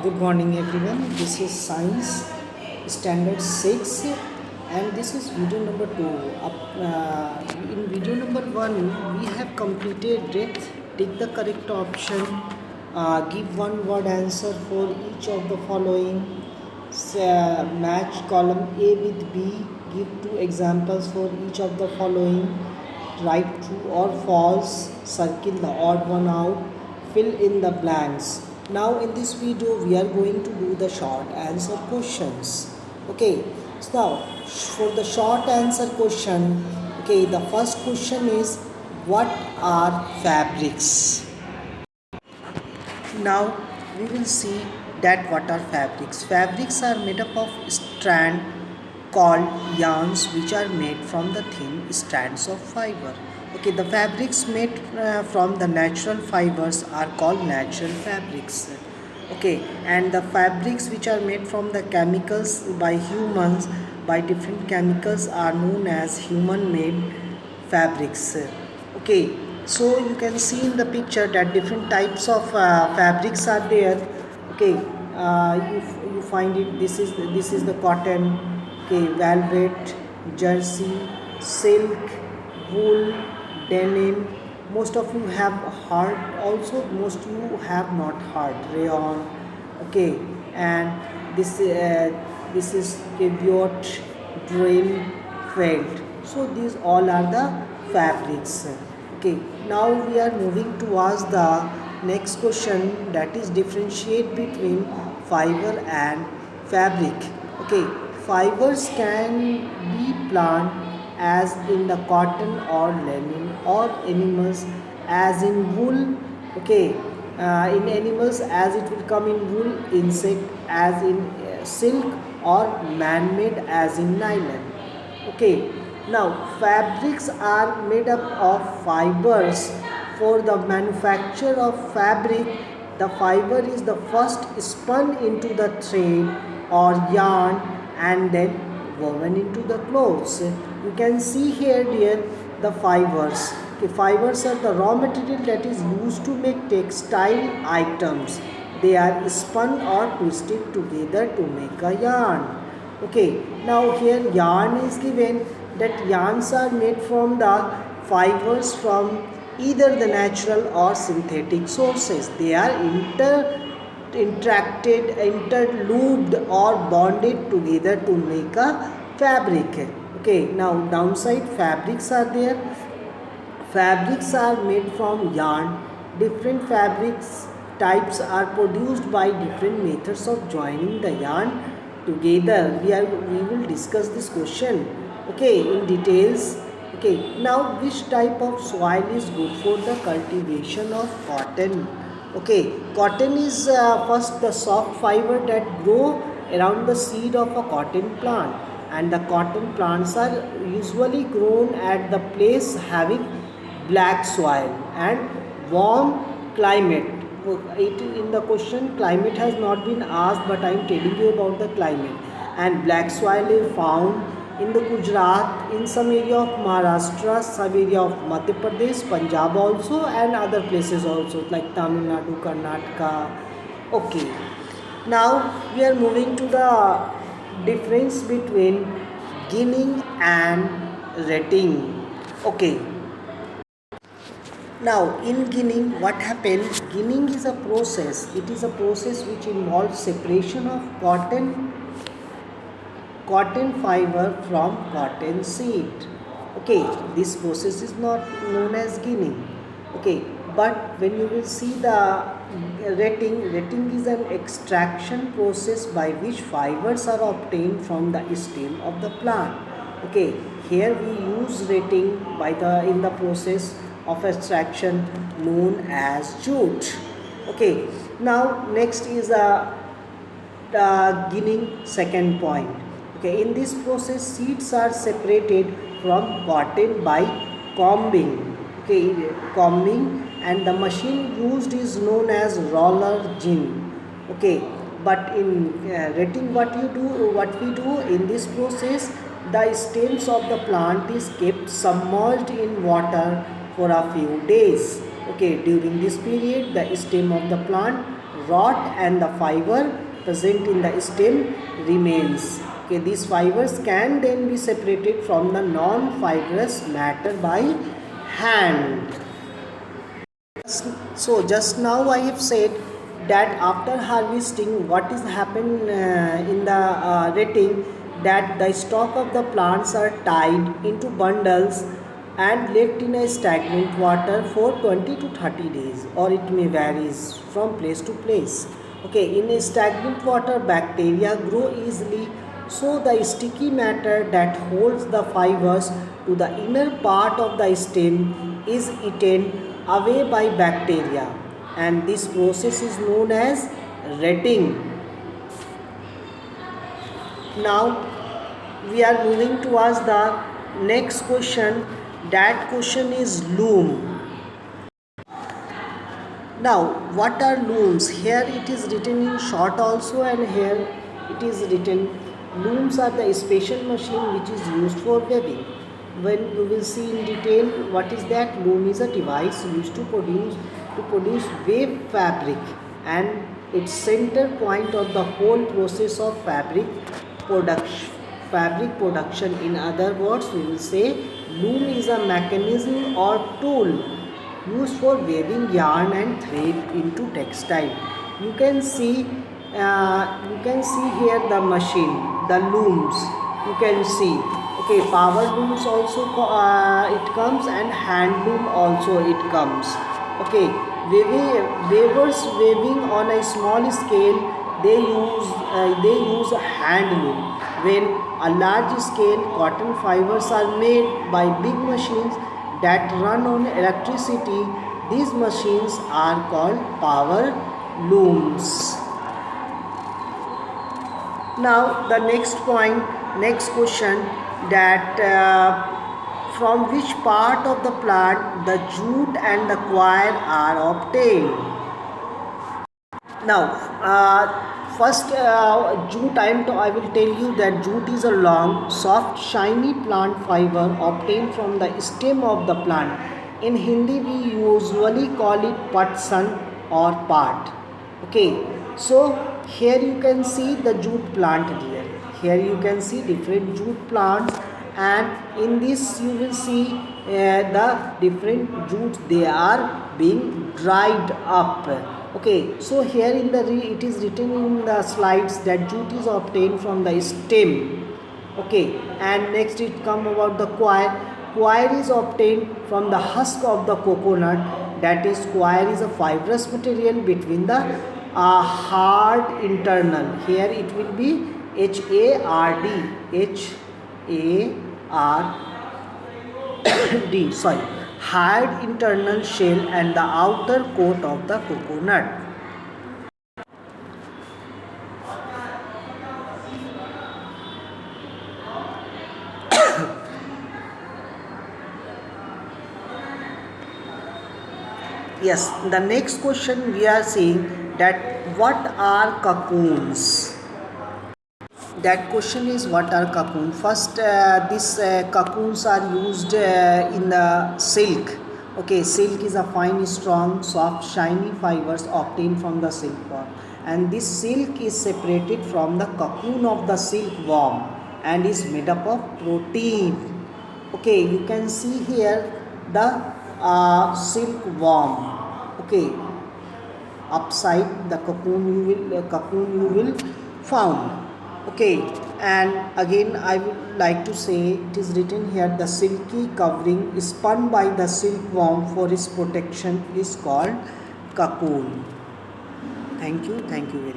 Good morning everyone. This is Science Standard 6 and this is video number 2. In video number 1 we have completed it. Take the correct option, give one word answer for each of the following, match column A with B, give two examples for each of the following, write true or false, circle the odd one out, fill in the blanks. Now in this video we are going to do the short answer questions. Okay, so now for the short answer question, okay, the first question is, what are fabrics? Now we will see that what are fabrics. Fabrics are made up of strand called yarns, which are made from the thin strands of fiber. Okay, the fabrics made from the natural fibers are called natural fabrics. Okay, and the fabrics which are made from the chemicals by humans, by different chemicals, are known as human made fabrics. Okay, so you can see in the picture that different types of fabrics are there. Okay, you find it, this is the cotton, okay, velvet, jersey, silk, wool, denim. Most of you have heard, also most you have not heard, rayon. Okay, and this is caveat, drill, felt. So these all are the fabrics. Okay, now we are moving towards the next question, that is differentiate between fiber and fabric. Okay, fibers can be plant as in the cotton or linen, or animals as in wool. Okay, in animals as it will come in wool, insect as in silk, or man-made as in nylon. Okay, now fabrics are made up of fibers. For the manufacture of fabric, the fiber is the first spun into the thread or yarn and then woven into the clothes. You can see here dear the fibers. Okay, fibers are the raw material that is used to make textile items. They are spun or twisted together to make a yarn. Okay, now here yarn is given, that yarns are made from the fibers from either the natural or synthetic sources. They are interlooped or bonded together to make a fabric. Okay, now downside fabrics are there. Fabrics are made from yarn. Different fabrics types are produced by different methods of joining the yarn together. We will discuss this question, okay, in details. Okay, now which type of soil is good for the cultivation of cotton? Okay, cotton is first the soft fiber that grow around the seed of a cotton plant, and the cotton plants are usually grown at the place having black soil and warm climate. In the question climate has not been asked, but I am telling you about the climate. And black soil is found in the Gujarat, in some area of Maharashtra, some area of Madhya Pradesh, Punjab also, and other places also like Tamil Nadu, Karnataka. Okay, now we are moving to the difference between ginning and retting. Okay, now in ginning, what happens? Ginning is a process. It is a process which involves separation of cotton fiber from cotton seed. Okay, this process is not known as ginning. Okay, but when you will see the retting is an extraction process by which fibers are obtained from the stem of the plant. Okay, here we use retting in the process of extraction known as jute. Okay, now next is ginning, second point. Okay, in this process seeds are separated from cotton by combing. Okay, combing, and the machine used is known as roller gin. Okay, but in retting, what we do in this process, the stems of the plant is kept submerged in water for a few days. Okay, during this period the stem of the plant rot and the fiber present in the stem remains. Okay, these fibers can then be separated from the non-fibrous matter by hand. So just now I have said that after harvesting, what is happen in the retting, that the stalk of the plants are tied into bundles and left in a stagnant water for 20 to 30 days, or it may varies from place to place. Okay, in a stagnant water, bacteria grow easily, so the sticky matter that holds the fibers to the inner part of the stem is eaten away by bacteria, and this process is known as retting. Now we are moving towards the next question. That question is loom. Now, what are looms? Here it is written in short also, and here it is written looms are the special machine which is used for weaving. When you will see in detail what is that. Loom is a device used to produce wave fabric, and its center point of the whole process of fabric production. In other words, we will say loom is a mechanism or tool used for weaving yarn and thread into textile. You can see here the machine, the looms. You can see. Okay, power looms also it comes, and hand loom also it comes. Okay, weavers weaving on a small scale, they use a hand loom. When a large scale cotton fibers are made by big machines that run on electricity, these machines are called power looms. Now the next question, that from which part of the plant the jute and the coir are obtained. Now first, jute, I will tell you that jute is a long, soft, shiny plant fiber obtained from the stem of the plant. In Hindi we usually call it patsan or part. Okay, so here you can see the jute plant here. Here you can see different jute plants, and in this you will see the different jutes, they are being dried up. Okay, so here in the it is written in the slides that jute is obtained from the stem. Okay, and next it come about the coir. Coir is obtained from the husk of the coconut. That is, coir is a fibrous material between the hard internal. Here it will be HARD, sorry, hard internal shell and the outer coat of the coconut. Yes, the next question we are seeing, that what are cocoons? That question is, what are cocoons? First, these cocoons are used in the silk. Okay, silk is a fine, strong, soft, shiny fibers obtained from the silkworm, and this silk is separated from the cocoon of the silkworm and is made up of protein. Okay, you can see here the silkworm. Okay, upside the cocoon you will found. Okay, and again I would like to say, it is written here, the silky covering spun by the silkworm for its protection is called cocoon. Thank you very much.